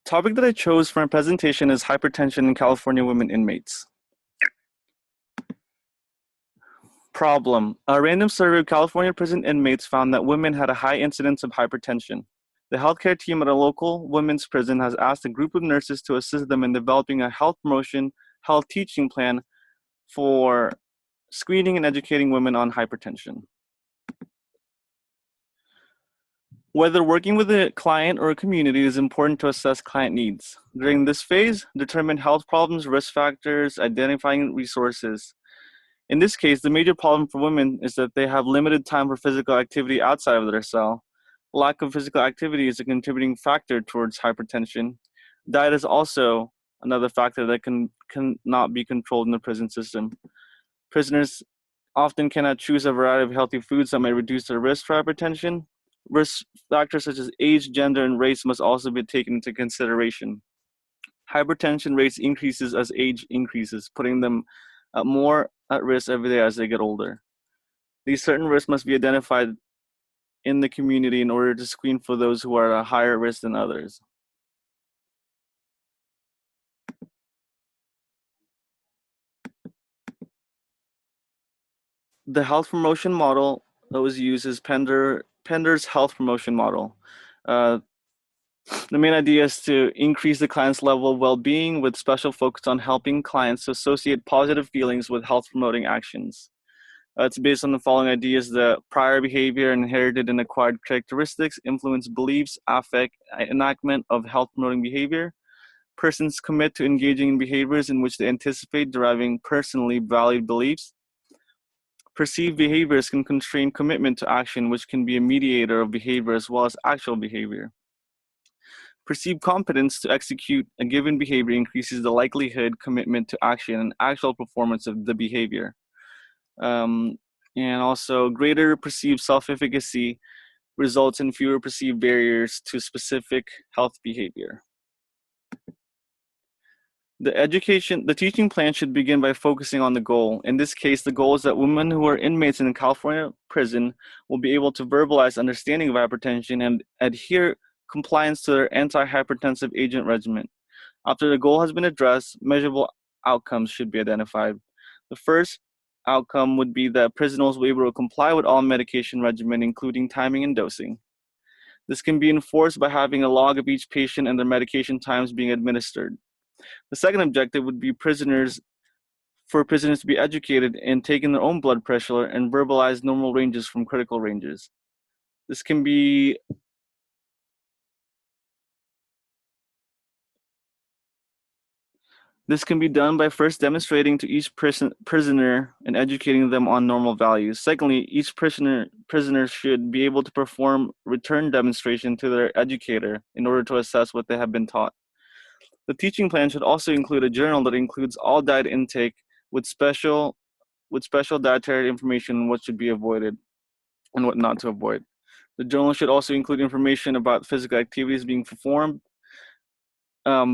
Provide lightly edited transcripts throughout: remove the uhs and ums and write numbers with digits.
Topic that I chose for my presentation is hypertension in California women inmates. Problem. A random survey of California prison inmates found that women had a high incidence of hypertension. The healthcare team at a local women's prison has asked a group of nurses to assist them in developing a health promotion, health teaching plan for screening and educating women on hypertension. Whether working with a client or a community, it is important to assess client needs. During this phase, determine health problems, risk factors, identifying resources. In this case, the major problem for women is that they have limited time for physical activity outside of their cell. Lack of physical activity is a contributing factor towards hypertension. Diet is also another factor that cannot be controlled in the prison system. Prisoners often cannot choose a variety of healthy foods that may reduce their risk for hypertension. Risk factors such as age, gender, and race must also be taken into consideration. Hypertension rates increases as age increases, putting them more at risk every day as they get older. These certain risks must be identified in the community in order to screen for those who are at a higher risk than others. The health promotion model that was used is Pender's health promotion model. Uh, the main idea is to increase the client's level of well-being with special focus on helping clients to associate positive feelings with health-promoting actions. It's based on the following ideas: that prior behavior and inherited and acquired characteristics influence beliefs, affect, enactment of health-promoting behavior. Persons commit to engaging in behaviors in which they anticipate deriving personally valued beliefs. Perceived behaviors can constrain commitment to action, which can be a mediator of behavior as well as actual behavior. Perceived competence to execute a given behavior increases the likelihood, commitment to action, and actual performance of the behavior. And also, greater perceived self-efficacy results in fewer perceived barriers to specific health behavior. The teaching plan should begin by focusing on the goal. In this case, the goal is that women who are inmates in a California prison will be able to verbalize understanding of hypertension and adhere compliance to their antihypertensive agent regimen. After the goal has been addressed, measurable outcomes should be identified. The first outcome would be that prisoners will be able to comply with all medication regimen, including timing and dosing. This can be enforced by having a log of each patient and their medication times being administered. The second objective would be for prisoners to be educated in taking their own blood pressure and verbalize normal ranges from critical ranges. This can be done by first demonstrating to each prisoner and educating them on normal values. Secondly, each prisoner should be able to perform return demonstration to their educator in order to assess what they have been taught. The teaching plan should also include a journal that includes all diet intake with special dietary information on what should be avoided and what not to avoid. The journal should also include information about physical activities being performed.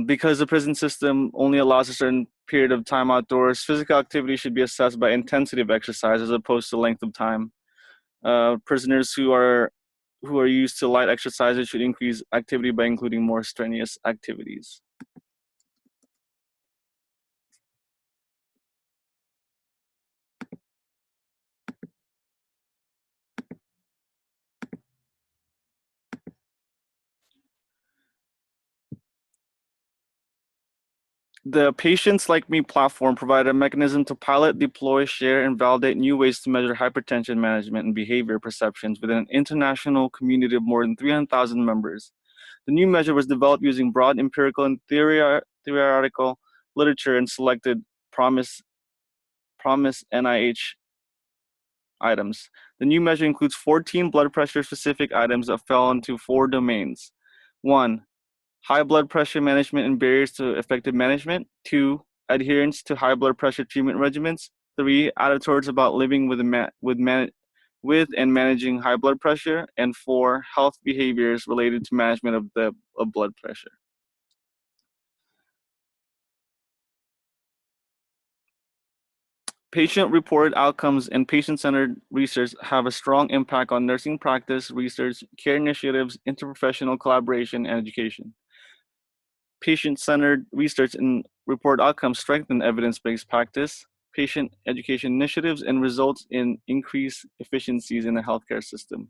Because the prison system only allows a certain period of time outdoors, physical activity should be assessed by intensity of exercise as opposed to length of time. Prisoners who are used to light exercises should increase activity by including more strenuous activities. The Patients Like Me platform provided a mechanism to pilot, deploy, share, and validate new ways to measure hypertension management and behavior perceptions within an international community of more than 300,000 members. The new measure was developed using broad empirical and theoretical literature and selected promise NIH items. The new measure includes 14 blood pressure specific items that fell into 4 domains. 1. High blood pressure management and barriers to effective management. 2. Adherence to high blood pressure treatment regimens. 3. Attitudes about living with and managing high blood pressure. And 4. Health behaviors related to management of blood pressure. Patient-reported outcomes and patient-centered research have a strong impact on nursing practice, research, care initiatives, interprofessional collaboration, and education. patient-centered research and report outcomes strengthen evidence-based practice, patient education initiatives, and results in increased efficiencies in the healthcare system.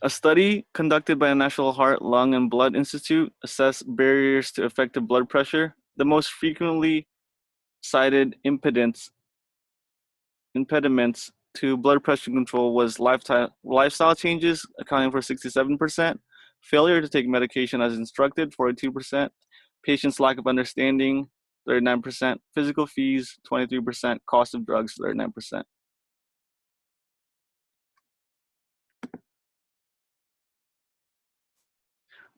A study conducted by the National Heart, Lung, and Blood Institute assessed barriers to effective blood pressure. The most frequently cited impediments to blood pressure control was lifestyle changes, accounting for 67%, failure to take medication as instructed, 42%, patients' lack of understanding, 39%, physical fees, 23%, cost of drugs, 39%.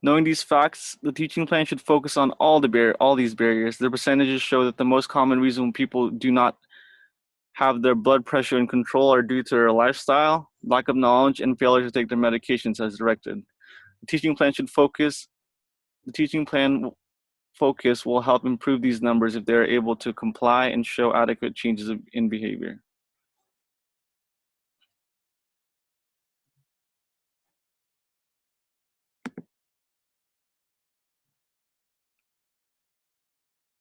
Knowing these facts, the teaching plan should focus on all these barriers. The percentages show that the most common reason people do not have their blood pressure in control are due to their lifestyle, lack of knowledge, and failure to take their medications as directed. The teaching plan focus will help improve these numbers if they are able to comply and show adequate changes in behavior.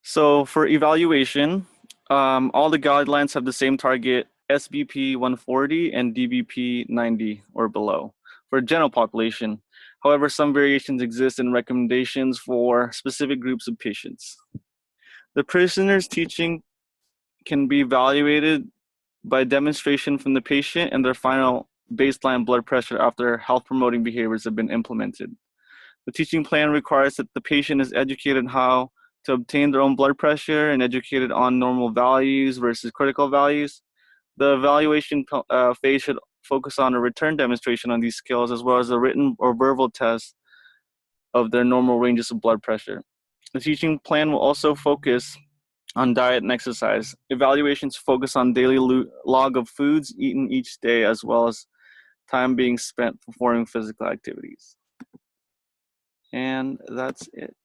So for evaluation, all the guidelines have the same target, SBP 140 and DBP 90 or below for general population. However, some variations exist in recommendations for specific groups of patients. The prisoner's teaching can be evaluated by demonstration from the patient and their final baseline blood pressure after health promoting behaviors have been implemented. The teaching plan requires that the patient is educated on how to obtain their own blood pressure and educated on normal values versus critical values. The evaluation phase should focus on a return demonstration on these skills as well as a written or verbal test of their normal ranges of blood pressure. The teaching plan will also focus on diet and exercise. Evaluations focus on daily log of foods eaten each day as well as time being spent performing physical activities. And that's it.